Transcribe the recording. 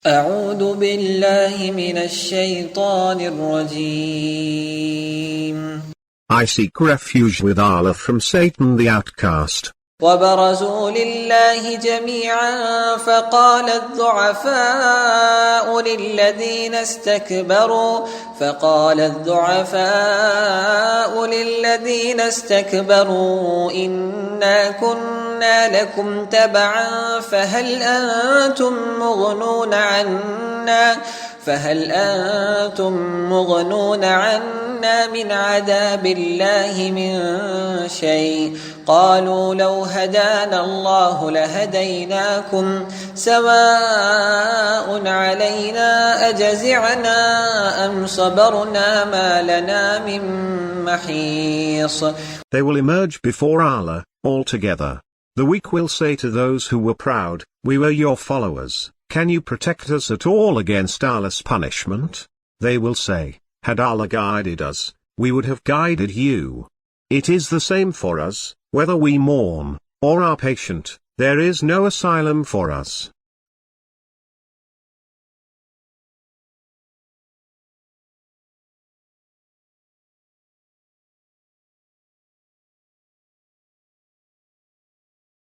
أعوذ بالله من الشيطان الرجيم. I seek refuge with Allah from Satan the outcast. وبرزوا لله جميعا فقال الضعفاء للذين استكبروا إنا كنا لكم تبعا فهل أنتم مغنون عنا من عذاب الله من شيء قالوا لو هدانا الله لهديناكم سواء علينا أجزعنا أم صبرنا ما لنا من محيص. They will emerge before Allah, all together. The weak will say to those who were proud, "We were your followers, can you protect us at all against Allah's punishment?" They will say, "Had Allah guided us, we would have guided you. It is the same for us, whether we mourn, or are patient, there is no asylum for us."